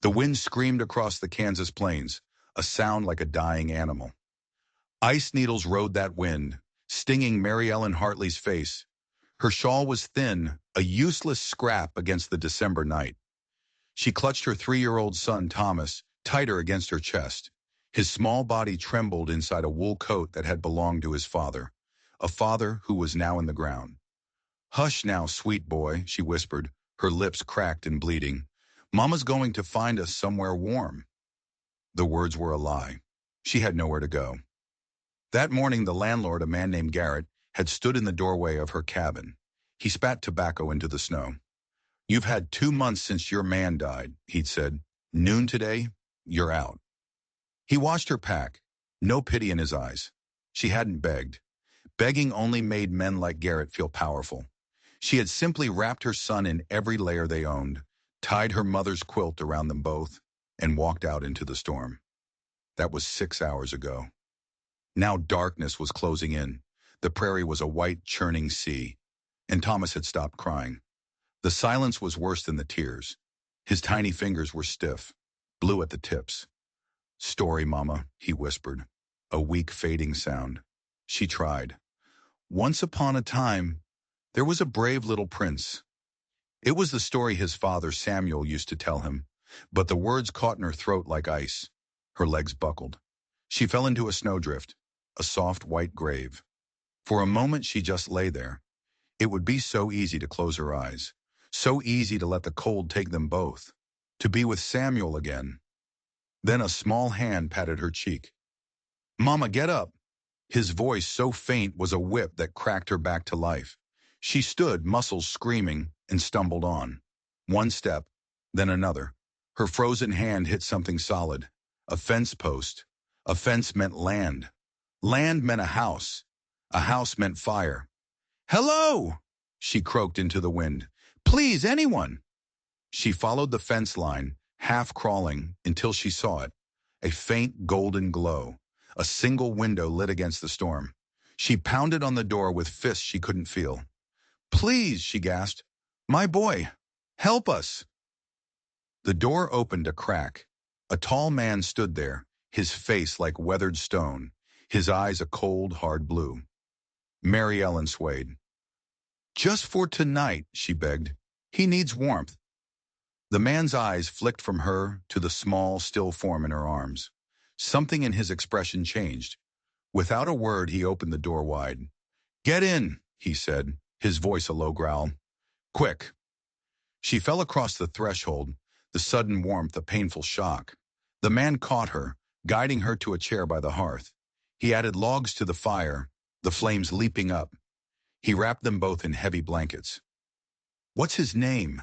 The wind screamed across the Kansas plains, a sound like a dying animal. Ice needles rode that wind, stinging Mary Ellen Hartley's face. Her shawl was thin, a useless scrap against the December night. She clutched her 3-year-old son, Thomas, tighter against her chest. His small body trembled inside a wool coat that had belonged to his father, a father who was now in the ground. "Hush now, sweet boy," she whispered, her lips cracked and bleeding. "Mama's going to find us somewhere warm." The words were a lie. She had nowhere to go. That morning, the landlord, a man named Garrett, had stood in the doorway of her cabin. He spat tobacco into the snow. "You've had 2 months since your man died," he'd said. "Noon today, you're out." He watched her pack, no pity in his eyes. She hadn't begged. Begging only made men like Garrett feel powerful. She had simply wrapped her son in every layer they owned, tied her mother's quilt around them both, and walked out into the storm. That was 6 hours ago. Now darkness was closing in. The prairie was a white, churning sea, and Thomas had stopped crying. The silence was worse than the tears. His tiny fingers were stiff, blue at the tips. "Story, Mama," he whispered, a weak, fading sound. She tried. "Once upon a time, there was a brave little prince." It was the story his father, Samuel, used to tell him, but the words caught in her throat like ice. Her legs buckled. She fell into a snowdrift, a soft white grave. For a moment she just lay there. It would be so easy to close her eyes, so easy to let the cold take them both, to be with Samuel again. Then a small hand patted her cheek. "Mama, get up!" His voice, so faint, was a whip that cracked her back to life. She stood, muscles screaming, and stumbled on. One step, then another. Her frozen hand hit something solid. A fence post. A fence meant land. Land meant a house. A house meant fire. "Hello!" she croaked into the wind. "Please, anyone!" She followed the fence line, half crawling, until she saw it. A faint golden glow. A single window lit against the storm. She pounded on the door with fists she couldn't feel. "Please," she gasped. "My boy, help us." The door opened a crack. A tall man stood there, his face like weathered stone, his eyes a cold, hard blue. Mary Ellen swayed. "Just for tonight," she begged. "He needs warmth." The man's eyes flicked from her to the small, still form in her arms. Something in his expression changed. Without a word, he opened the door wide. "Get in," he said, his voice a low growl. "Quick." She fell across the threshold, the sudden warmth a painful shock. The man caught her, guiding her to a chair by the hearth. He added logs to the fire, the flames leaping up. He wrapped them both in heavy blankets. "What's his name?"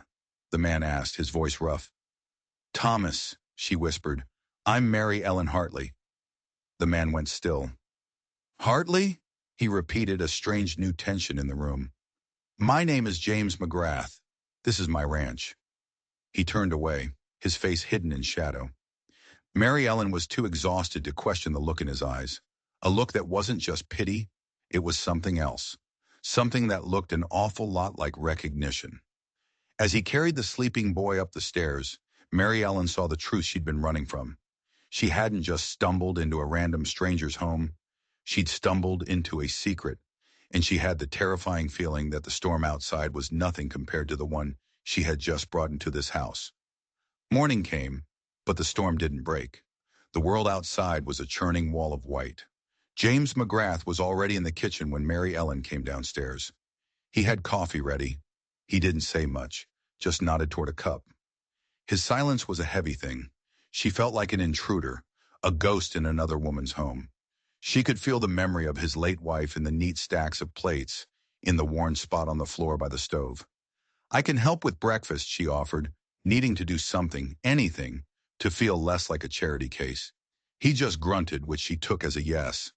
the man asked, his voice rough. "Thomas," she whispered. "I'm Mary Ellen Hartley." The man went still. "Hartley?" he repeated, a strange new tension in the room. "My name is James McGrath. This is my ranch." He turned away, his face hidden in shadow. Mary Ellen was too exhausted to question the look in his eyes. A look that wasn't just pity, it was something else. Something that looked an awful lot like recognition. As he carried the sleeping boy up the stairs, Mary Ellen saw the truth she'd been running from. She hadn't just stumbled into a random stranger's home. She'd stumbled into a secret, and she had the terrifying feeling that the storm outside was nothing compared to the one she had just brought into this house. Morning came, but the storm didn't break. The world outside was a churning wall of white. James McGrath was already in the kitchen when Mary Ellen came downstairs. He had coffee ready. He didn't say much, just nodded toward a cup. His silence was a heavy thing. She felt like an intruder, a ghost in another woman's home. She could feel the memory of his late wife in the neat stacks of plates, in the worn spot on the floor by the stove. "I can help with breakfast," she offered, needing to do something, anything, to feel less like a charity case. He just grunted, which she took as a yes.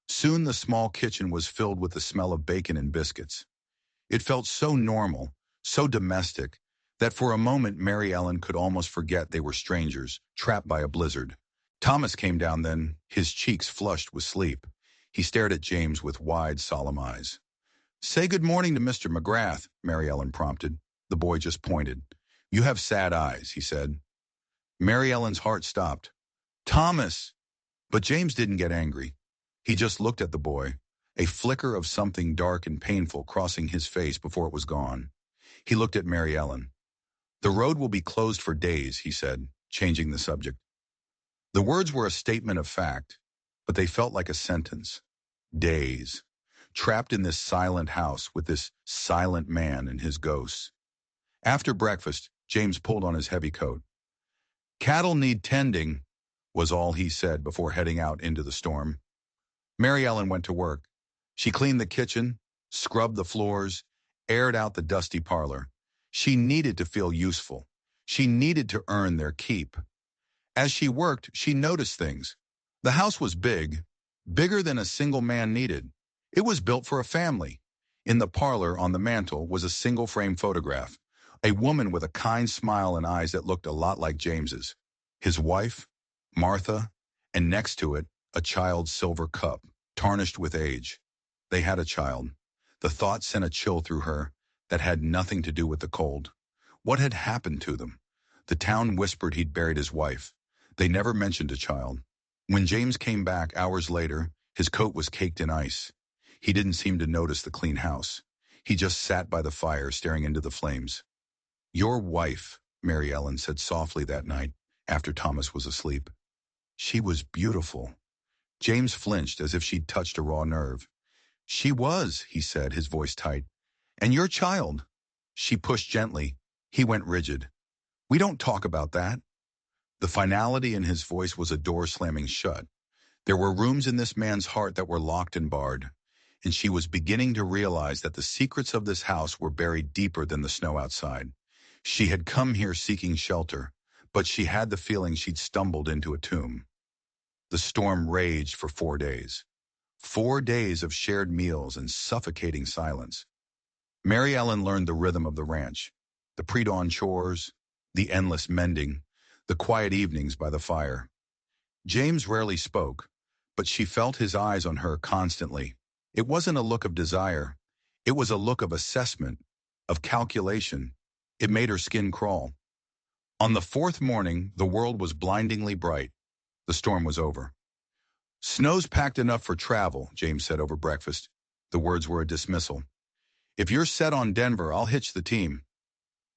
Soon the small kitchen was filled with the smell of bacon and biscuits. It felt so normal, so domestic, that for a moment Mary Ellen could almost forget they were strangers, trapped by a blizzard. Thomas came down then, his cheeks flushed with sleep. He stared at James with wide, solemn eyes. "Say good morning to Mr. McGrath," Mary Ellen prompted. The boy just pointed. "You have sad eyes," he said. Mary Ellen's heart stopped. Thomas! But James didn't get angry. He just looked at the boy, a flicker of something dark and painful crossing his face before it was gone. He looked at Mary Ellen. The road will be closed for days, he said, changing the subject. The words were a statement of fact, but they felt like a sentence. Days. Trapped in this silent house with this silent man and his ghosts. After breakfast, James pulled on his heavy coat. Cattle need tending, was all he said before heading out into the storm. Mary Ellen went to work. She cleaned the kitchen, scrubbed the floors, aired out the dusty parlor. She needed to feel useful. She needed to earn their keep. As she worked, she noticed things. The house was big, bigger than a single man needed. It was built for a family. In the parlor on the mantel was a single-frame photograph, a woman with a kind smile and eyes that looked a lot like James's. His wife, Martha, and next to it, a child's silver cup, tarnished with age. They had a child. The thought sent a chill through her that had nothing to do with the cold. What had happened to them? The town whispered he'd buried his wife. They never mentioned a child. When James came back hours later, his coat was caked in ice. He didn't seem to notice the clean house. He just sat by the fire, staring into the flames. Your wife, Mary Ellen said softly that night, after Thomas was asleep. She was beautiful. James flinched as if she'd touched a raw nerve. She was, he said, his voice tight. And your child? She pushed gently. He went rigid. We don't talk about that. The finality in his voice was a door slamming shut. There were rooms in this man's heart that were locked and barred, and she was beginning to realize that the secrets of this house were buried deeper than the snow outside. She had come here seeking shelter, but she had the feeling she'd stumbled into a tomb. The storm raged for 4 days. 4 days of shared meals and suffocating silence. Mary Ellen learned the rhythm of the ranch, the pre-dawn chores, the endless mending, the quiet evenings by the fire. James rarely spoke, but she felt his eyes on her constantly. It wasn't a look of desire. It was a look of assessment, of calculation. It made her skin crawl. On the 4th morning, the world was blindingly bright. The storm was over. Snow's packed enough for travel, James said over breakfast. The words were a dismissal. If you're set on Denver, I'll hitch the team.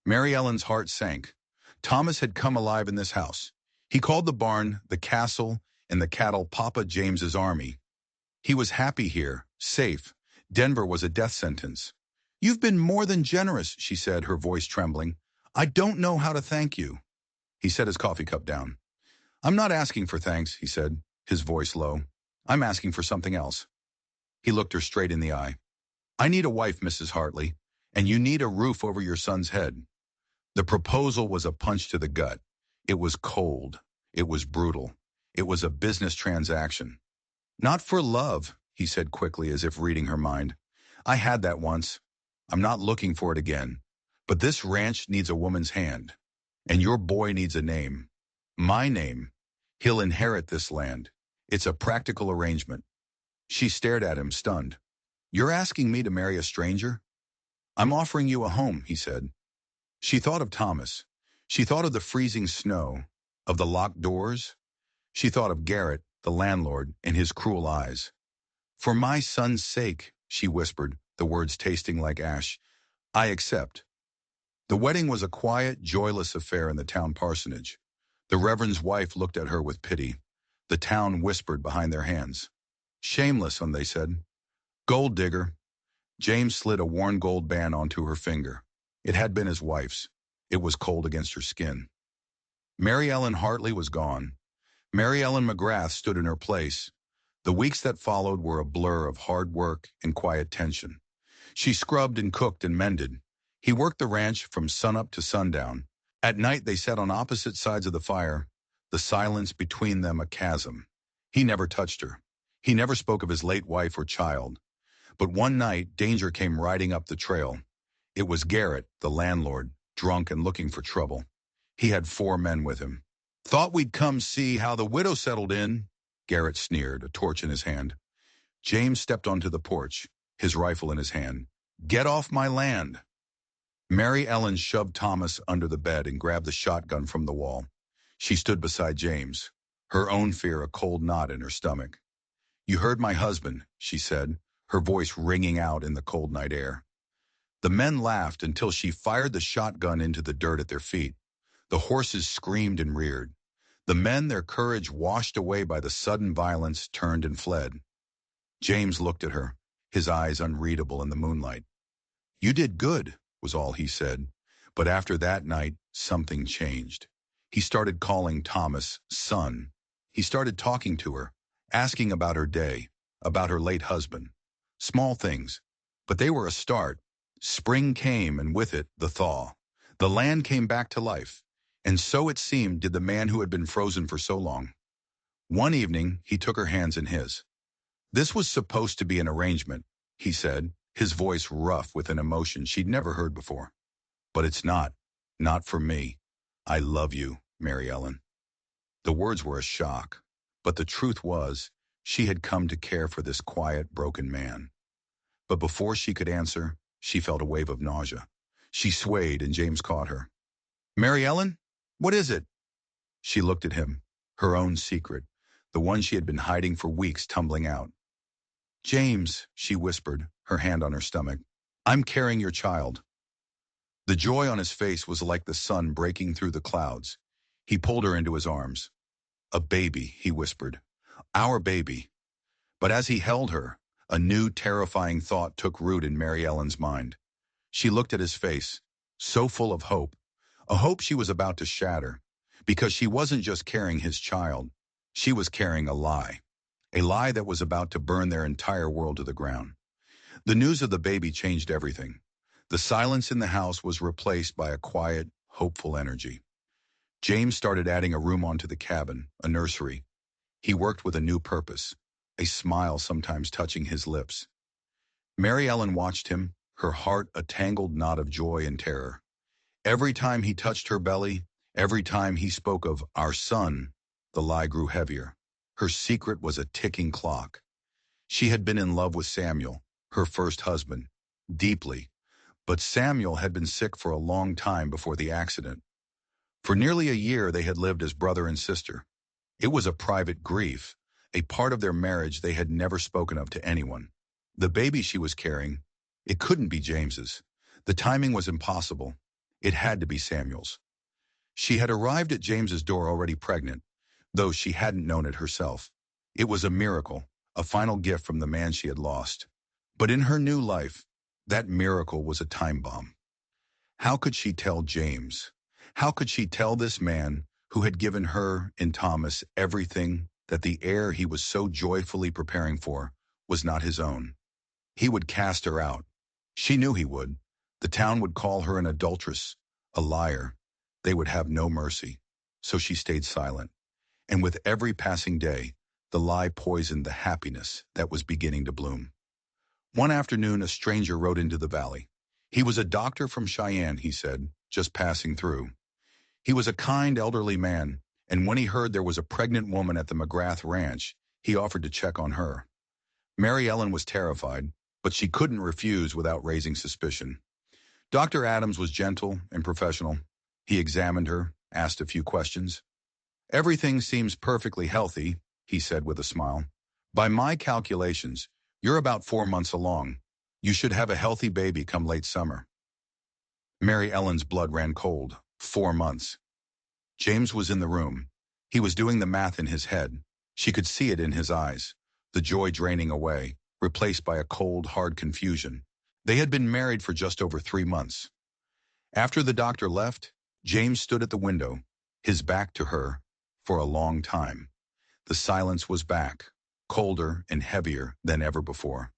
Mary Ellen's heart sank. Thomas had come alive in this house. He called the barn, the castle, and the cattle Papa James's army. He was happy here, safe. Denver was a death sentence. You've been more than generous, she said, her voice trembling. I don't know how to thank you. He set his coffee cup down. I'm not asking for thanks, he said, his voice low. I'm asking for something else. He looked her straight in the eye. I need a wife, Mrs. Hartley, and you need a roof over your son's head. The proposal was a punch to the gut. It was cold. It was brutal. It was a business transaction. Not for love, he said quickly as if reading her mind. I had that once. I'm not looking for it again. But this ranch needs a woman's hand. And your boy needs a name. My name. He'll inherit this land. It's a practical arrangement. She stared at him, stunned. You're asking me to marry a stranger? I'm offering you a home, he said. She thought of Thomas. She thought of the freezing snow, of the locked doors. She thought of Garrett, the landlord, and his cruel eyes. For my son's sake, she whispered, the words tasting like ash, I accept. The wedding was a quiet, joyless affair in the town parsonage. The reverend's wife looked at her with pity. The town whispered behind their hands. Shameless, they said. Gold digger. James slid a worn gold band onto her finger. It had been his wife's. It was cold against her skin. Mary Ellen Hartley was gone. Mary Ellen McGrath stood in her place. The weeks that followed were a blur of hard work and quiet tension. She scrubbed and cooked and mended. He worked the ranch from sunup to sundown. At night they sat on opposite sides of the fire, the silence between them a chasm. He never touched her. He never spoke of his late wife or child. But one night, danger came riding up the trail. It was Garrett, the landlord, drunk and looking for trouble. He had 4 men with him. Thought we'd come see how the widow settled in, Garrett sneered, a torch in his hand. James stepped onto the porch, his rifle in his hand. Get off my land. Mary Ellen shoved Thomas under the bed and grabbed the shotgun from the wall. She stood beside James, her own fear a cold knot in her stomach. "You heard my husband," she said, her voice ringing out in the cold night air. The men laughed until she fired the shotgun into the dirt at their feet. The horses screamed and reared. The men, their courage washed away by the sudden violence, turned and fled. James looked at her, his eyes unreadable in the moonlight. "You did good," was all he said. But after that night, something changed. He started calling Thomas son. He started talking to her, asking about her day, about her late husband. Small things, but they were a start. Spring came, and with it, the thaw. The land came back to life, and so it seemed did the man who had been frozen for so long. One evening, he took her hands in his. "This was supposed to be an arrangement," he said, his voice rough with an emotion she'd never heard before. "But it's not. Not for me. I love you, Mary Ellen." The words were a shock, but the truth was, she had come to care for this quiet, broken man. But before she could answer, she felt a wave of nausea. She swayed, and James caught her. "Mary Ellen? What is it?" She looked at him, her own secret, the one she had been hiding for weeks, tumbling out. "James," she whispered, her hand on her stomach, "I'm carrying your child." The joy on his face was like the sun breaking through the clouds. He pulled her into his arms. "A baby," he whispered. "Our baby." But as he held her, a new terrifying thought took root in Mary Ellen's mind. She looked at his face, so full of hope, a hope she was about to shatter, because she wasn't just carrying his child, she was carrying a lie that was about to burn their entire world to the ground. The news of the baby changed everything. The silence in the house was replaced by a quiet, hopeful energy. James started adding a room onto the cabin, a nursery. He worked with a new purpose, a smile sometimes touching his lips. Mary Ellen watched him, her heart a tangled knot of joy and terror. Every time he touched her belly, every time he spoke of "our son," the lie grew heavier. Her secret was a ticking clock. She had been in love with Samuel, her first husband, deeply, but Samuel had been sick for a long time before the accident. For nearly a year they had lived as brother and sister. It was a private grief, a part of their marriage they had never spoken of to anyone. The baby she was carrying, it couldn't be James's. The timing was impossible. It had to be Samuel's. She had arrived at James's door already pregnant, though she hadn't known it herself. It was a miracle, a final gift from the man she had lost. But in her new life, that miracle was a time bomb. How could she tell James? How could she tell this man who had given her and Thomas everything, that the heir he was so joyfully preparing for was not his own? He would cast her out. She knew he would. The town would call her an adulteress, a liar. They would have no mercy. So she stayed silent. And with every passing day, the lie poisoned the happiness that was beginning to bloom. One afternoon, a stranger rode into the valley. He was a doctor from Cheyenne, he said, just passing through. He was a kind, elderly man, and when he heard there was a pregnant woman at the McGrath ranch, he offered to check on her. Mary Ellen was terrified, but she couldn't refuse without raising suspicion. Dr. Adams was gentle and professional. He examined her, asked a few questions. "Everything seems perfectly healthy," he said with a smile. "By my calculations, you're about 4 months along. You should have a healthy baby come late summer." Mary Ellen's blood ran cold. 4 months. James was in the room. He was doing the math in his head. She could see it in his eyes, the joy draining away, replaced by a cold, hard confusion. They had been married for just over 3 months. After the doctor left, James stood at the window, his back to her, for a long time. The silence was back, colder and heavier than ever before.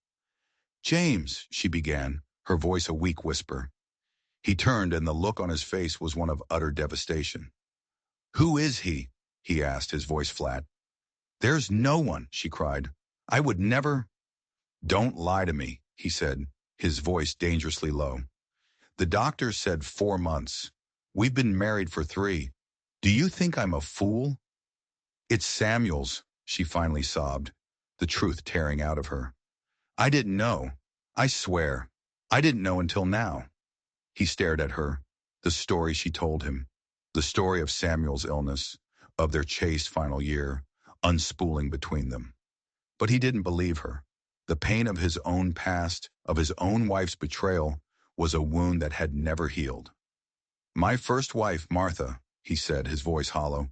"James," she began, her voice a weak whisper. He turned, and the look on his face was one of utter devastation. "Who is he?" he asked, his voice flat. "There's no one," she cried. "I would never—" "Don't lie to me," he said, his voice dangerously low. "The doctor said 4 months. We've been married for 3. Do you think I'm a fool?" "It's Samuel's," she finally sobbed, the truth tearing out of her. "I didn't know. I swear. I didn't know until now." He stared at her, the story she told him, the story of Samuel's illness, of their chaste final year unspooling between them. But he didn't believe her. The pain of his own past, of his own wife's betrayal, was a wound that had never healed. "My first wife, Martha," he said, his voice hollow.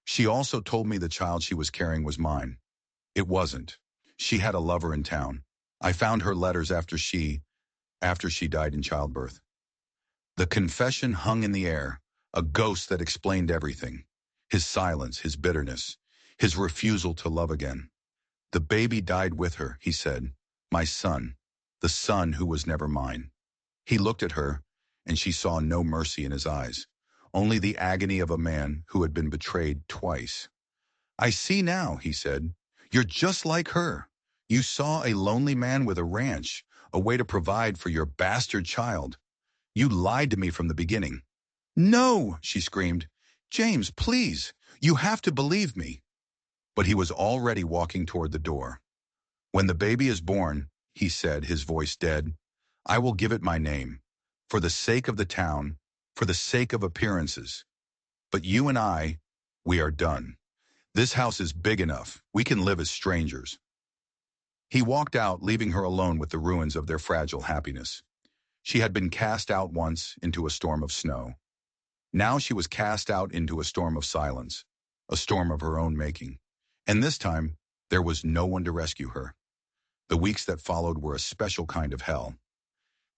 "She also told me the child she was carrying was mine. It wasn't. She had a lover in town. I found her letters after she died in childbirth." The confession hung in the air, a ghost that explained everything. His silence, his bitterness, his refusal to love again. "The baby died with her," he said. "My son, the son who was never mine." He looked at her, and she saw no mercy in his eyes, only the agony of a man who had been betrayed twice. "I see now," he said. "You're just like her. You saw a lonely man with a ranch, a way to provide for your bastard child. You lied to me from the beginning." "No!" she screamed. "James, please, you have to believe me." But he was already walking toward the door. "When the baby is born," he said, his voice dead, "I will give it my name, for the sake of the town, for the sake of appearances. But you and I, we are done. This house is big enough. We can live as strangers." He walked out, leaving her alone with the ruins of their fragile happiness. She had been cast out once into a storm of snow. Now she was cast out into a storm of silence, a storm of her own making. And this time, there was no one to rescue her. The weeks that followed were a special kind of hell.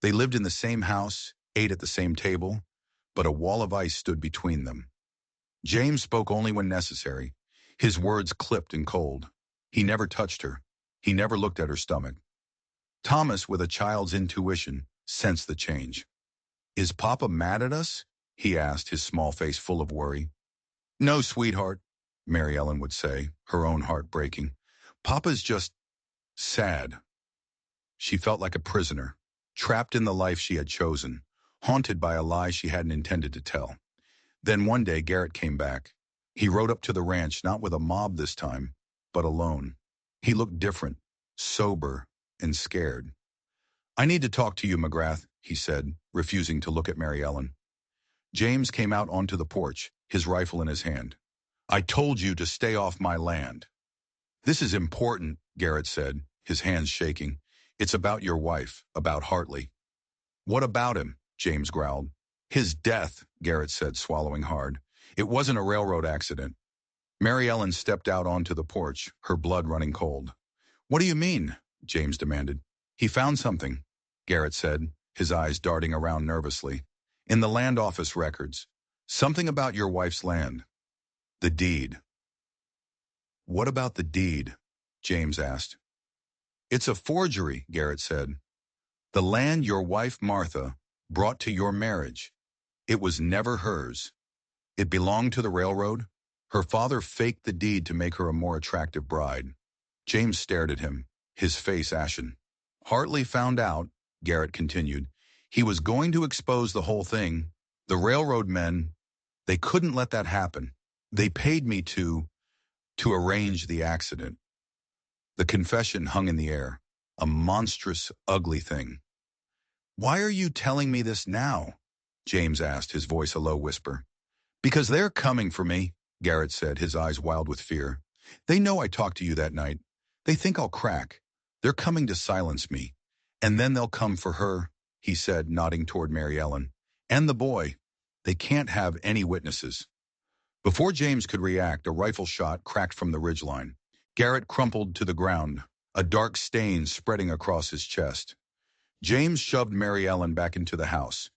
They lived in the same house, ate at the same table, but a wall of ice stood between them. James spoke only when necessary, his words clipped and cold. He never touched her. He never looked at her stomach. Thomas, with a child's intuition, sensed the change. "Is Papa mad at us?" he asked, his small face full of worry. "No, sweetheart," Mary Ellen would say, her own heart breaking. "Papa's just sad." She felt like a prisoner, trapped in the life she had chosen, haunted by a lie she hadn't intended to tell. Then one day Garrett came back. He rode up to the ranch, not with a mob this time, but alone. He looked different, sober, and scared. "I need to talk to you, McGrath," he said, refusing to look at Mary Ellen. James came out onto the porch, his rifle in his hand. "I told you to stay off my land." "This is important," Garrett said, his hands shaking. "It's about your wife, about Hartley." "What about him?" James growled. "His death," Garrett said, swallowing hard. "It wasn't a railroad accident." Mary Ellen stepped out onto the porch, her blood running cold. "What do you mean?" James demanded. "He found something," Garrett said, his eyes darting around nervously. "In the land office records. Something about your wife's land. The deed." "What about the deed?" James asked. "It's a forgery," Garrett said. "The land your wife, Martha, brought to your marriage. It was never hers. It belonged to the railroad. Her father faked the deed to make her a more attractive bride." James stared at him, his face ashen. "Hartley found out," Garrett continued. "He was going to expose the whole thing. The railroad men, they couldn't let that happen. They paid me to arrange the accident." The confession hung in the air, a monstrous, ugly thing. "Why are you telling me this now?" James asked, his voice a low whisper. "Because they're coming for me," Garrett said, his eyes wild with fear. "They know I talked to you that night. They think I'll crack. They're coming to silence me. And then they'll come for her," he said, nodding toward Mary Ellen. "And the boy. They can't have any witnesses." Before James could react, a rifle shot cracked from the ridgeline. Garrett crumpled to the ground, a dark stain spreading across his chest. James shoved Mary Ellen back into the house.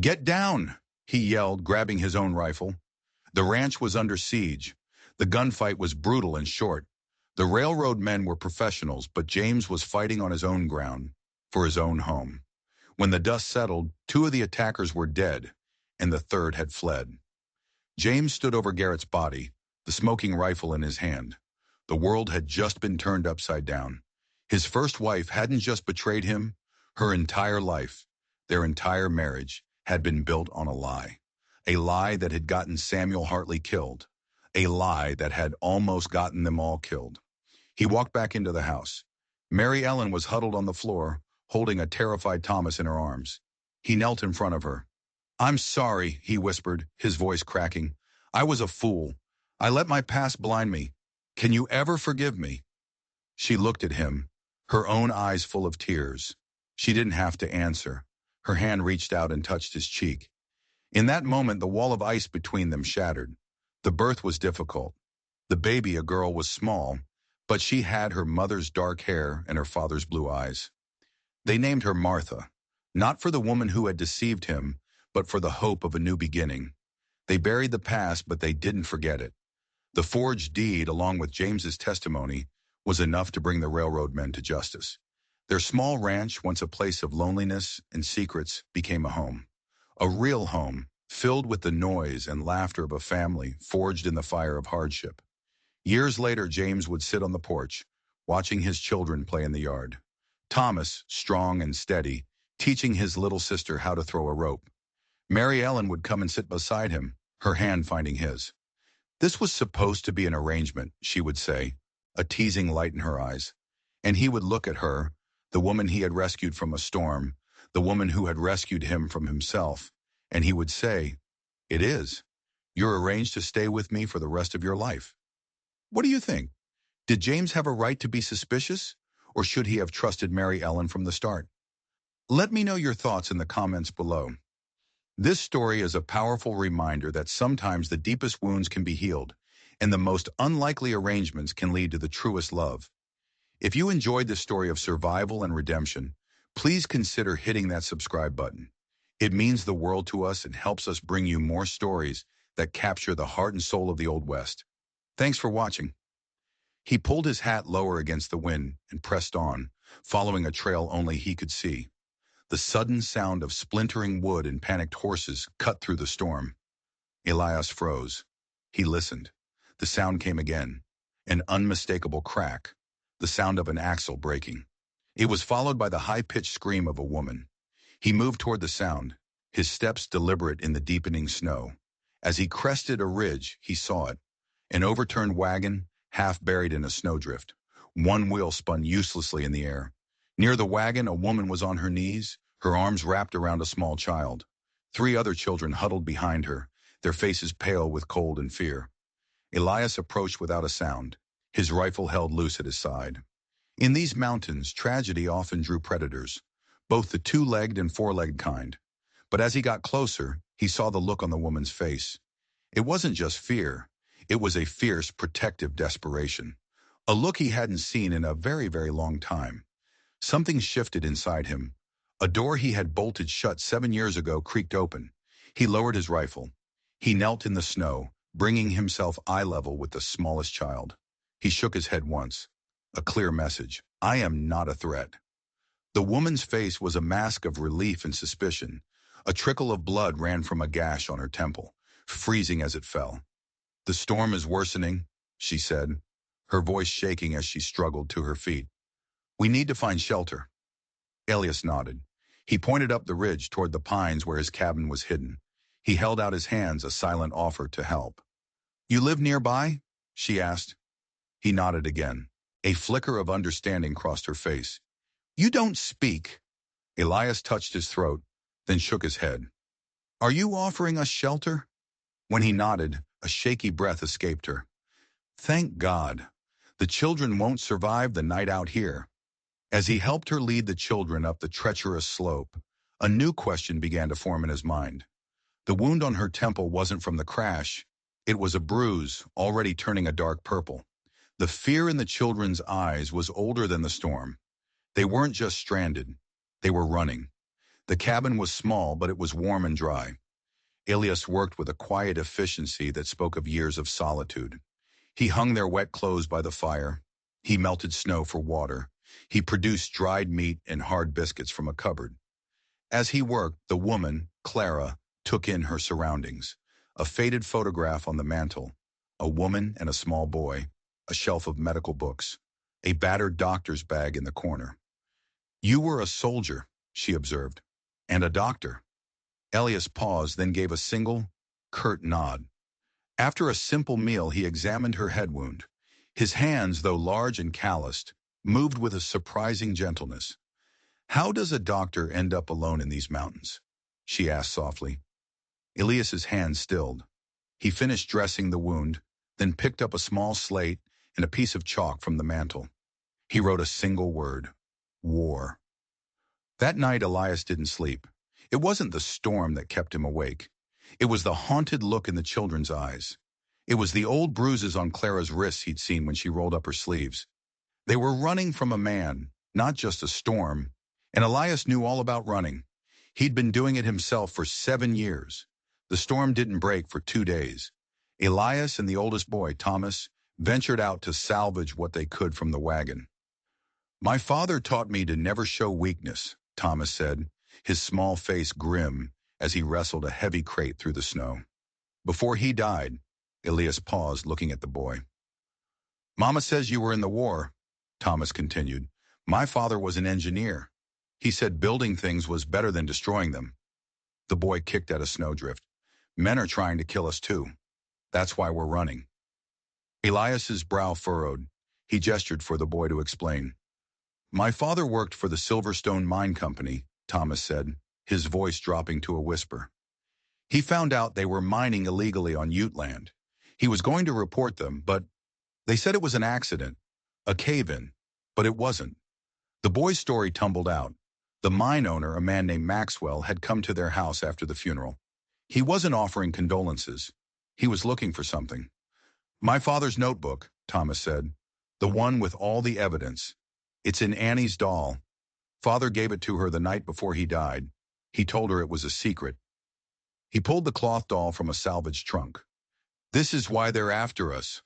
"Get down!" he yelled, grabbing his own rifle. The ranch was under siege. The gunfight was brutal and short. The railroad men were professionals, but James was fighting on his own ground, for his own home. When the dust settled, 2 of the attackers were dead, and the third had fled. James stood over Garrett's body, the smoking rifle in his hand. The world had just been turned upside down. His first wife hadn't just betrayed him. Her entire life, their entire marriage, had been built on a lie. A lie that had gotten Samuel Hartley killed. A lie that had almost gotten them all killed. He walked back into the house. Mary Ellen was huddled on the floor, holding a terrified Thomas in her arms. He knelt in front of her. "I'm sorry," he whispered, his voice cracking. "I was a fool. I let my past blind me. Can you ever forgive me? She looked at him, her own eyes full of tears. She didn't have to answer. Her hand reached out and touched his cheek. In that moment, the wall of ice between them shattered. The birth was difficult. The baby, a girl, was small, but she had her mother's dark hair and her father's blue eyes. They named her Martha, not for the woman who had deceived him, but for the hope of a new beginning. They buried the past, but they didn't forget it. The forged deed, along with James's testimony, was enough to bring the railroad men to justice. Their small ranch, once a place of loneliness and secrets, became a home. A real home, filled with the noise and laughter of a family forged in the fire of hardship. Years later, James would sit on the porch, watching his children play in the yard. Thomas, strong and steady, teaching his little sister how to throw a rope. Mary Ellen would come and sit beside him, her hand finding his. This was supposed to be an arrangement, she would say, a teasing light in her eyes. And he would look at her, the woman he had rescued from a storm, the woman who had rescued him from himself, and he would say, "It is. You're arranged to stay with me for the rest of your life." What do you think? Did James have a right to be suspicious, or should he have trusted Mary Ellen from the start? Let me know your thoughts in the comments below. This story is a powerful reminder that sometimes the deepest wounds can be healed, and the most unlikely arrangements can lead to the truest love. If you enjoyed this story of survival and redemption, please consider hitting that subscribe button. It means the world to us and helps us bring you more stories that capture the heart and soul of the Old West. Thanks for watching. He pulled his hat lower against the wind and pressed on, following a trail only he could see. The sudden sound of splintering wood and panicked horses cut through the storm. Elias froze. He listened. The sound came again, an unmistakable crack, the sound of an axle breaking. It was followed by the high-pitched scream of a woman. He moved toward the sound, his steps deliberate in the deepening snow. As he crested a ridge, he saw it, an overturned wagon, half buried in a snowdrift. One wheel spun uselessly in the air. Near the wagon, a woman was on her knees, her arms wrapped around a small child. 3 other children huddled behind her, their faces pale with cold and fear. Elias approached without a sound, his rifle held loose at his side. In these mountains, tragedy often drew predators, both the 2-legged and 4-legged kind. But as he got closer, he saw the look on the woman's face. It wasn't just fear. It was a fierce, protective desperation. A look he hadn't seen in a very, very long time. Something shifted inside him. A door he had bolted shut 7 years ago creaked open. He lowered his rifle. He knelt in the snow, bringing himself eye level with the smallest child. He shook his head once. A clear message. I am not a threat. The woman's face was a mask of relief and suspicion. A trickle of blood ran from a gash on her temple, freezing as it fell. The storm is worsening, she said, her voice shaking as she struggled to her feet. We need to find shelter. Elias nodded. He pointed up the ridge toward the pines where his cabin was hidden. He held out his hands, a silent offer to help. You live nearby? She asked. He nodded again. A flicker of understanding crossed her face. You don't speak. Elias touched his throat, then shook his head. Are you offering us shelter? When he nodded, a shaky breath escaped her. Thank God. The children won't survive the night out here. As he helped her lead the children up the treacherous slope, a new question began to form in his mind. The wound on her temple wasn't from the crash. It was a bruise, already turning a dark purple. The fear in the children's eyes was older than the storm. They weren't just stranded. They were running. The cabin was small, but it was warm and dry. Elias worked with a quiet efficiency that spoke of years of solitude. He hung their wet clothes by the fire. He melted snow for water. He produced dried meat and hard biscuits from a cupboard. As he worked, the woman, Clara, took in her surroundings. A faded photograph on the mantel, a woman and a small boy, a shelf of medical books, a battered doctor's bag in the corner. You were a soldier, she observed, and a doctor. Elias paused, then gave a single, curt nod. After a simple meal, he examined her head wound. His hands, though large and calloused, moved with a surprising gentleness. How does a doctor end up alone in these mountains? She asked softly. Elias's hand stilled. He finished dressing the wound, then picked up a small slate and a piece of chalk from the mantel. He wrote a single word: war. That night, Elias didn't sleep. It wasn't the storm that kept him awake. It was the haunted look in the children's eyes. It was the old bruises on Clara's wrists he'd seen when she rolled up her sleeves. They were running from a man, not just a storm, and Elias knew all about running. He'd been doing it himself for 7 years. The storm didn't break for 2 days. Elias and the oldest boy, Thomas, ventured out to salvage what they could from the wagon. "My father taught me to never show weakness," Thomas said, his small face grim as he wrestled a heavy crate through the snow. "Before he died," Elias paused, looking at the boy. "Mama says you were in the war," Thomas continued. "My father was an engineer. He said building things was better than destroying them." The boy kicked at a snowdrift. "Men are trying to kill us too. That's why we're running." Elias's brow furrowed. He gestured for the boy to explain. "My father worked for the Silverstone Mine Company," Thomas said, his voice dropping to a whisper. "He found out they were mining illegally on Ute land. He was going to report them, but they said it was an accident, a cave-in, but it wasn't." The boy's story tumbled out. The mine owner, a man named Maxwell, had come to their house after the funeral. He wasn't offering condolences. He was looking for something. "My father's notebook," Thomas said. "The one with all the evidence. It's in Annie's doll. Father gave it to her the night before he died. He told her it was a secret." He pulled the cloth doll from a salvaged trunk. "This is why they're after us."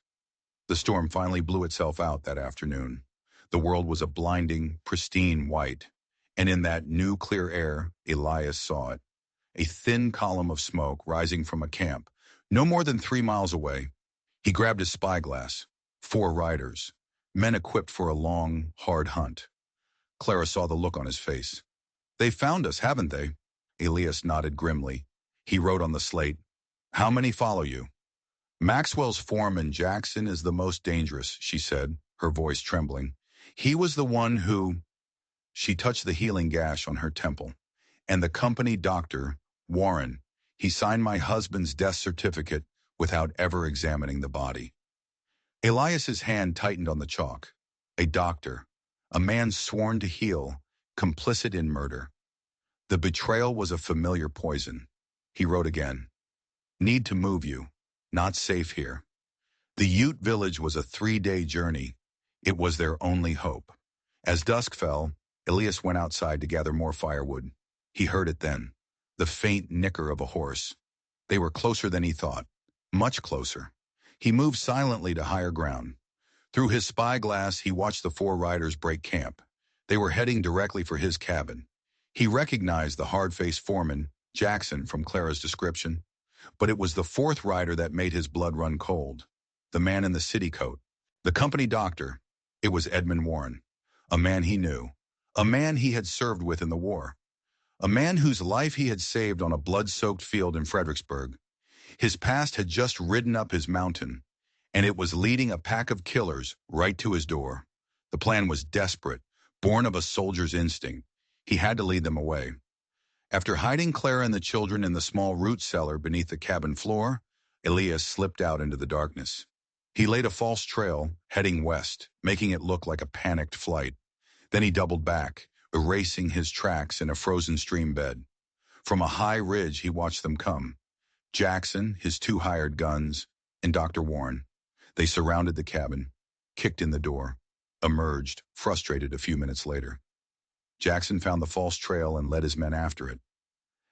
The storm finally blew itself out that afternoon. The world was a blinding, pristine white, and in that new clear air, Elias saw it. A thin column of smoke rising from a camp, no more than 3 miles away. He grabbed his spyglass. 4 riders, men equipped for a long, hard hunt. Clara saw the look on his face. "They found us, haven't they?" Elias nodded grimly. He wrote on the slate, "How many follow you?" "Maxwell's foreman, Jackson, is the most dangerous," she said, her voice trembling. "He was the one who—" She touched the healing gash on her temple. "And the company doctor, Warren, he signed my husband's death certificate without ever examining the body." Elias's hand tightened on the chalk. A doctor, a man sworn to heal, complicit in murder. The betrayal was a familiar poison. He wrote again, "Need to move you. Not safe here." The Ute village was a 3-day journey. It was their only hope. As dusk fell, Elias went outside to gather more firewood. He heard it then, the faint nicker of a horse. They were closer than he thought, much closer. He moved silently to higher ground. Through his spyglass, he watched the 4 riders break camp. They were heading directly for his cabin. He recognized the hard-faced foreman, Jackson, from Clara's description. But it was the 4th rider that made his blood run cold. The man in the city coat. The company doctor. It was Edmund Warren. A man he knew. A man he had served with in the war. A man whose life he had saved on a blood-soaked field in Fredericksburg. His past had just ridden up his mountain, and it was leading a pack of killers right to his door. The plan was desperate, born of a soldier's instinct. He had to lead them away. After hiding Clara and the children in the small root cellar beneath the cabin floor, Elias slipped out into the darkness. He laid a false trail, heading west, making it look like a panicked flight. Then he doubled back, erasing his tracks in a frozen stream bed. From a high ridge he watched them come. Jackson, his 2 hired guns, and Dr. Warren. They surrounded the cabin, kicked in the door, emerged, frustrated a few minutes later. Jackson found the false trail and led his men after it.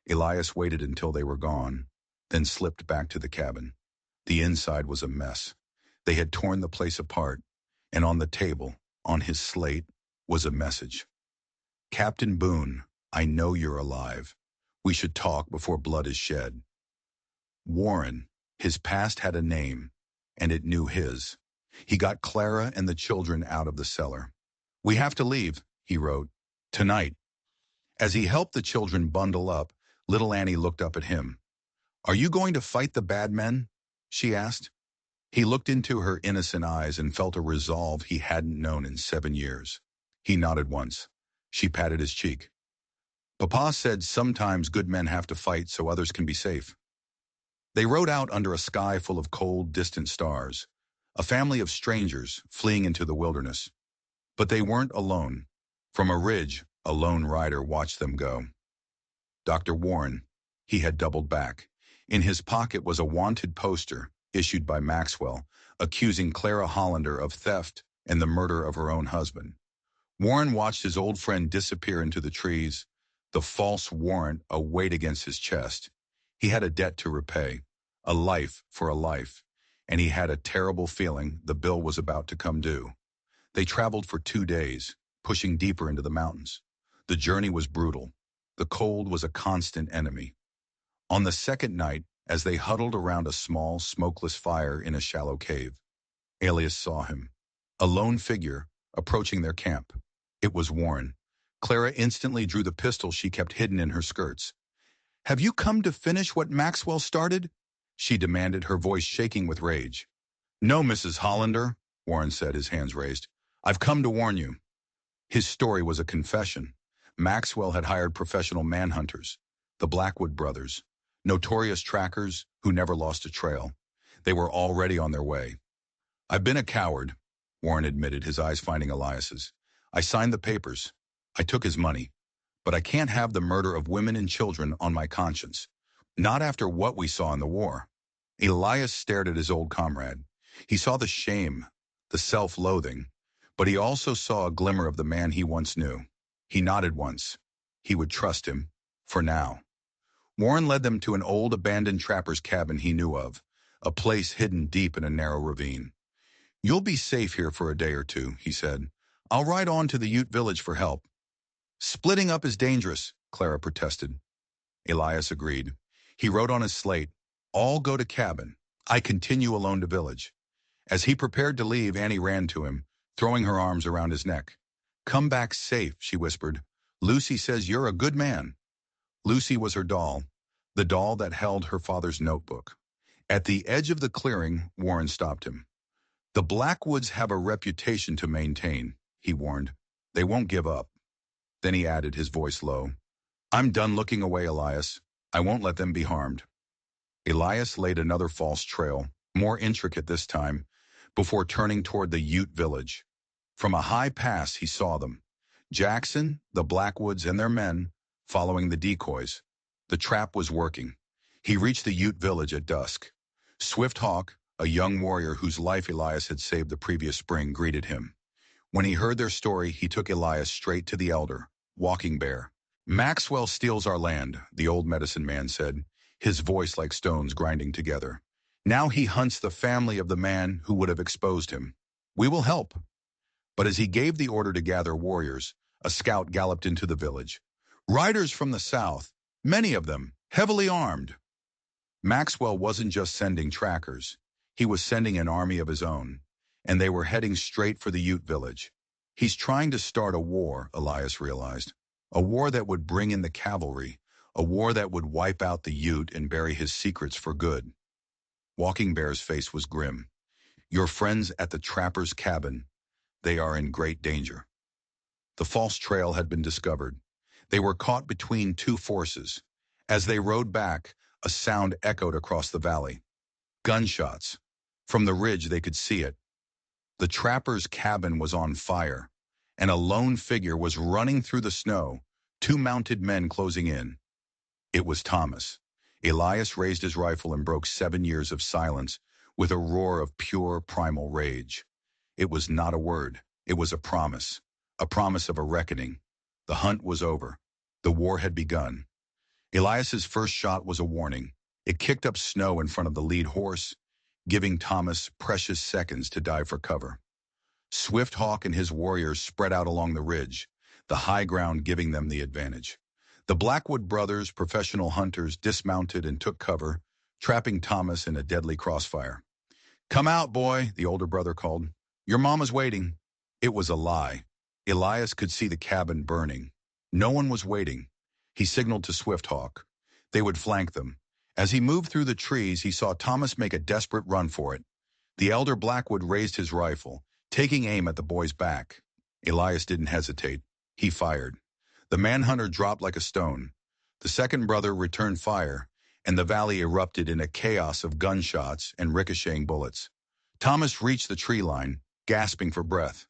Elias waited until they were gone, then slipped back to the cabin. The inside was a mess. They had torn the place apart, and on the table, on his slate, was a message. "Captain Boone, I know you're alive. We should talk before blood is shed." Warren, his past had a name, and it knew his. He got Clara and the children out of the cellar. "We have to leave," he wrote. "Tonight." As he helped the children bundle up, little Annie looked up at him. "Are you going to fight the bad men?" she asked. He looked into her innocent eyes and felt a resolve he hadn't known in 7 years. He nodded once. She patted his cheek. "Papa said sometimes good men have to fight so others can be safe." They rode out under a sky full of cold, distant stars, a family of strangers fleeing into the wilderness. But they weren't alone. From a ridge, a lone rider watched them go. Dr. Warren. He had doubled back. In his pocket was a wanted poster, issued by Maxwell, accusing Clara Hollander of theft and the murder of her own husband. Warren watched his old friend disappear into the trees, the false warrant a weight against his chest. He had a debt to repay, a life for a life, and he had a terrible feeling the bill was about to come due. They traveled for 2 days, pushing deeper into the mountains. The journey was brutal. The cold was a constant enemy. On the second night, as they huddled around a small, smokeless fire in a shallow cave, Elias saw him, a lone figure, approaching their camp. It was Warren. Clara instantly drew the pistol she kept hidden in her skirts. "Have you come to finish what Maxwell started?" she demanded, her voice shaking with rage. "No, Mrs. Hollander," Warren said, his hands raised. "I've come to warn you." His story was a confession. Maxwell had hired professional manhunters, the Blackwood brothers, notorious trackers who never lost a trail. They were already on their way. "I've been a coward," Warren admitted, his eyes finding Elias's. "I signed the papers. I took his money. But I can't have the murder of women and children on my conscience. Not after what we saw in the war." Elias stared at his old comrade. He saw the shame, the self-loathing, but he also saw a glimmer of the man he once knew. He nodded once. He would trust him, for now. Warren led them to an old abandoned trapper's cabin he knew of, a place hidden deep in a narrow ravine. "You'll be safe here for a day or two," he said. "I'll ride on to the Ute village for help." "Splitting up is dangerous," Clara protested. Elias agreed. He wrote on his slate, "All go to cabin. I continue alone to village." As he prepared to leave, Annie ran to him, throwing her arms around his neck. "Come back safe," she whispered. "Lucy says you're a good man." Lucy was her doll, the doll that held her father's notebook. At the edge of the clearing, Warren stopped him. "The Blackwoods have a reputation to maintain," he warned. "They won't give up." Then he added, his voice low, "I'm done looking away, Elias. I won't let them be harmed." Elias laid another false trail, more intricate this time, before turning toward the Ute village. From a high pass he saw them. Jackson, the Blackwoods, and their men, following the decoys. The trap was working. He reached the Ute village at dusk. Swift Hawk, a young warrior whose life Elias had saved the previous spring, greeted him. When he heard their story, he took Elias straight to the elder, Walking Bear. "Maxwell steals our land," the old medicine man said, his voice like stones grinding together. "Now he hunts the family of the man who would have exposed him. We will help." But as he gave the order to gather warriors, a scout galloped into the village. "Riders from the south, many of them, heavily armed." Maxwell wasn't just sending trackers. He was sending an army of his own, and they were heading straight for the Ute village. He's trying to start a war, Elias realized. A war that would bring in the cavalry, a war that would wipe out the Ute and bury his secrets for good. Walking Bear's face was grim. "Your friends at the trapper's cabin, they are in great danger." The false trail had been discovered. They were caught between two forces. As they rode back, a sound echoed across the valley. Gunshots. From the ridge they could see it. The trapper's cabin was on fire, and a lone figure was running through the snow, 2 mounted men closing in. It was Thomas. Elias raised his rifle and broke 7 years of silence with a roar of pure primal rage. It was not a word. It was a promise of a reckoning. The hunt was over. The war had begun. Elias's first shot was a warning. It kicked up snow in front of the lead horse, giving Thomas precious seconds to dive for cover. Swift Hawk and his warriors spread out along the ridge, the high ground giving them the advantage. The Blackwood brothers, professional hunters, dismounted and took cover, trapping Thomas in a deadly crossfire. "Come out, boy," the older brother called. "Your mama's waiting." It was a lie. Elias could see the cabin burning. No one was waiting. He signaled to Swift Hawk. They would flank them. As he moved through the trees, he saw Thomas make a desperate run for it. The elder Blackwood raised his rifle, taking aim at the boy's back. Elias didn't hesitate. He fired. The manhunter dropped like a stone. The second brother returned fire, and the valley erupted in a chaos of gunshots and ricocheting bullets. Thomas reached the tree line, gasping for breath.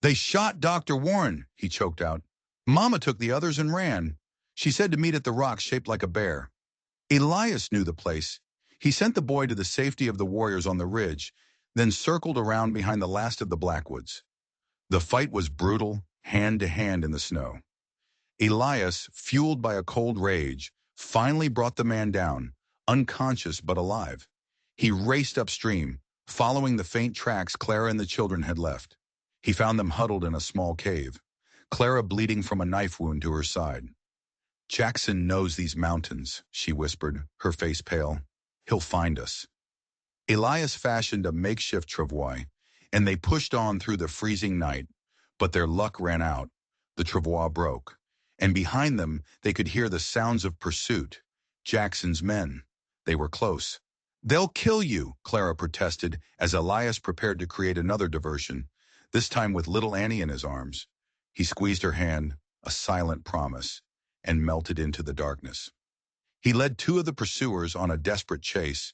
"They shot Dr. Warren," he choked out. "Mama took the others and ran. She said to meet at the rock shaped like a bear." Elias knew the place. He sent the boy to the safety of the warriors on the ridge, then circled around behind the last of the Blackwoods. The fight was brutal, hand to hand in the snow. Elias, fueled by a cold rage, finally brought the man down, unconscious but alive. He raced upstream, following the faint tracks Clara and the children had left. He found them huddled in a small cave, Clara bleeding from a knife wound to her side. "Jackson knows these mountains," she whispered, her face pale. "He'll find us." Elias fashioned a makeshift travois, and they pushed on through the freezing night, but their luck ran out. The travois broke, and behind them they could hear the sounds of pursuit. Jackson's men. They were close. "They'll kill you," Clara protested as Elias prepared to create another diversion, this time with little Annie in his arms. He squeezed her hand, a silent promise, and melted into the darkness. He led two of the pursuers on a desperate chase,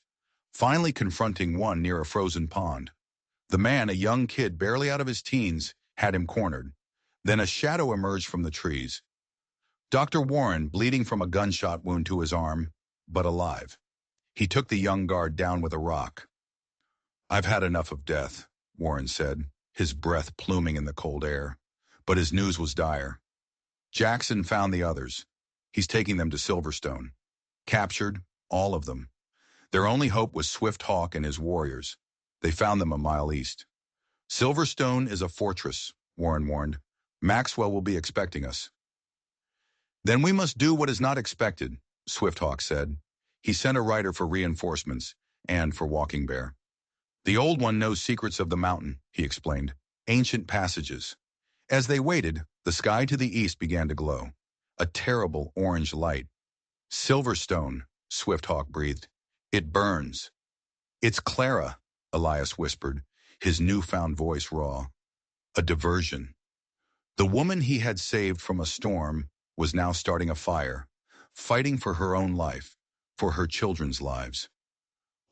finally confronting one near a frozen pond. The man, a young kid barely out of his teens, had him cornered. Then a shadow emerged from the trees. Dr. Warren, bleeding from a gunshot wound to his arm, but alive. He took the young guard down with a rock. "I've had enough of death," Warren said, his breath pluming in the cold air. But his news was dire. "Jackson found the others. He's taking them to Silverstone. Captured, all of them. Their only hope was Swift Hawk and his warriors. They found them a mile east." "Silverstone is a fortress," Warren warned. "Maxwell will be expecting us." "Then we must do what is not expected," Swift Hawk said. He sent a rider for reinforcements and for Walking Bear. "The old one knows secrets of the mountain," he explained. "Ancient passages." As they waited, the sky to the east began to glow. A terrible orange light. "Silverstone," Swift Hawk breathed. "It burns." "It's Clara," Elias whispered, his newfound voice raw. A diversion. The woman he had saved from a storm was now starting a fire, fighting for her own life, for her children's lives.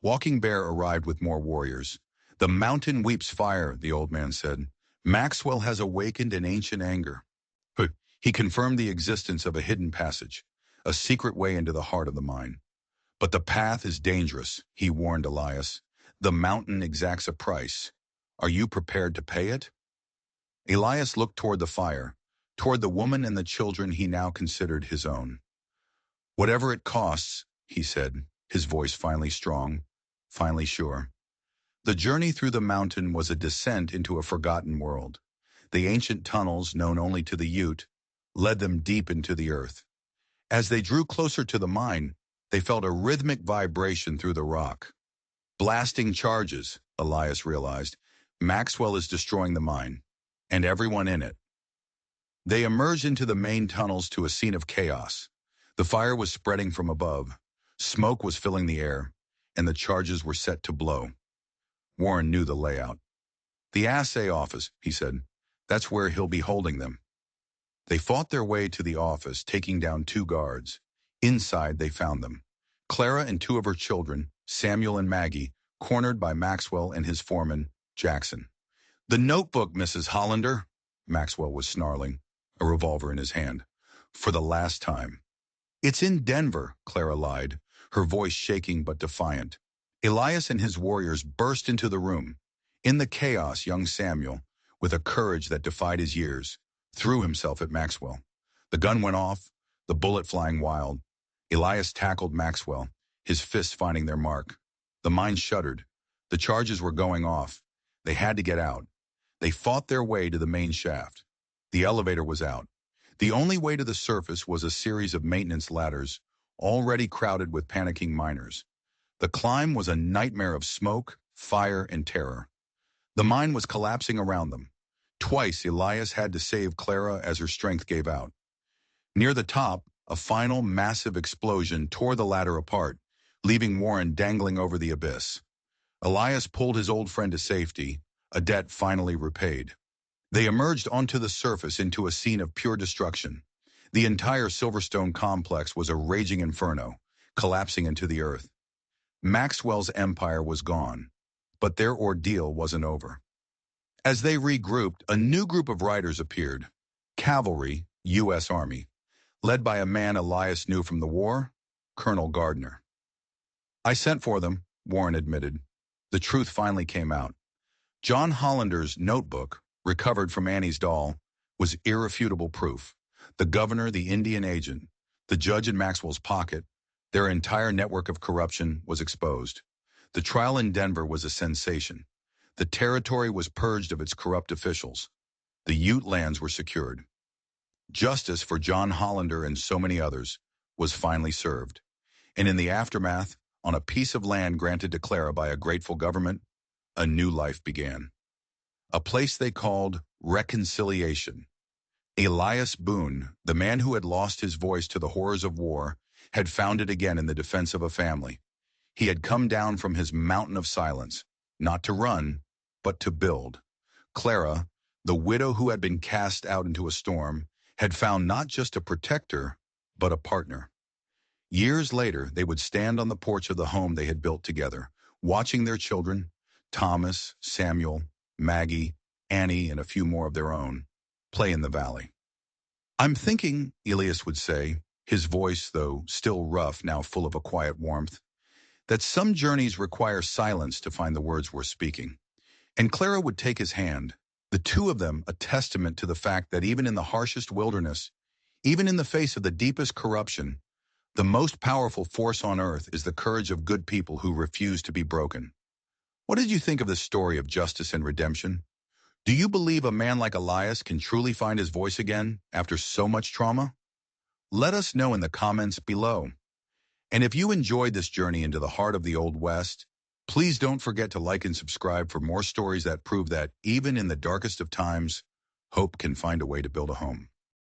Walking Bear arrived with more warriors. "The mountain weeps fire," the old man said. "Maxwell has awakened an ancient anger." He confirmed the existence of a hidden passage, a secret way into the heart of the mine. "But the path is dangerous," he warned Elias. "The mountain exacts a price. Are you prepared to pay it?" Elias looked toward the fire, toward the woman and the children he now considered his own. "Whatever it costs," he said, his voice finally strong, finally sure. The journey through the mountain was a descent into a forgotten world. The ancient tunnels, known only to the Ute, led them deep into the earth. As they drew closer to the mine, they felt a rhythmic vibration through the rock. Blasting charges, Elias realized. Maxwell is destroying the mine, and everyone in it. They emerged into the main tunnels to a scene of chaos. The fire was spreading from above. Smoke was filling the air, and the charges were set to blow. Warren knew the layout. "The assay office," he said. "That's where he'll be holding them." They fought their way to the office, taking down two guards. Inside, they found them. Clara and two of her children, Samuel and Maggie, cornered by Maxwell and his foreman, Jackson. "The notebook, Mrs. Hollander," Maxwell was snarling, a revolver in his hand. "For the last time." "It's in Denver," Clara lied, her voice shaking but defiant. Elias and his warriors burst into the room. In the chaos, young Samuel, with a courage that defied his years, threw himself at Maxwell. The gun went off, the bullet flying wild. Elias tackled Maxwell, his fists finding their mark. The mine shuddered. The charges were going off. They had to get out. They fought their way to the main shaft. The elevator was out. The only way to the surface was a series of maintenance ladders, already crowded with panicking miners. The climb was a nightmare of smoke, fire, and terror. The mine was collapsing around them. Twice, Elias had to save Clara as her strength gave out. Near the top, a final massive explosion tore the ladder apart, leaving Warren dangling over the abyss. Elias pulled his old friend to safety, a debt finally repaid. They emerged onto the surface into a scene of pure destruction. The entire Silverstone complex was a raging inferno, collapsing into the earth. Maxwell's empire was gone, but their ordeal wasn't over. As they regrouped, a new group of riders appeared. Cavalry, U.S. Army, led by a man Elias knew from the war, Colonel Gardner. "I sent for them," Warren admitted. The truth finally came out. John Hollander's notebook, recovered from Annie's doll, was irrefutable proof. The governor, the Indian agent, the judge in Maxwell's pocket, their entire network of corruption was exposed. The trial in Denver was a sensation. The territory was purged of its corrupt officials. The Ute lands were secured. Justice for John Hollander and so many others was finally served. And in the aftermath, on a piece of land granted to Clara by a grateful government, a new life began. A place they called Reconciliation. Elias Boone, the man who had lost his voice to the horrors of war, had found it again in the defense of a family. He had come down from his mountain of silence, not to run, but to build. Clara, the widow who had been cast out into a storm, had found not just a protector, but a partner. Years later, they would stand on the porch of the home they had built together, watching their children, Thomas, Samuel, Maggie, Annie, and a few more of their own, play in the valley. "I'm thinking," Elias would say, his voice, though still rough, now full of a quiet warmth, "that some journeys require silence to find the words we're speaking." And Clara would take his hand, the two of them a testament to the fact that even in the harshest wilderness, even in the face of the deepest corruption, the most powerful force on earth is the courage of good people who refuse to be broken. What did you think of this story of justice and redemption? Do you believe a man like Elias can truly find his voice again after so much trauma? Let us know in the comments below. And if you enjoyed this journey into the heart of the Old West, please don't forget to like and subscribe for more stories that prove that even in the darkest of times, hope can find a way to build a home.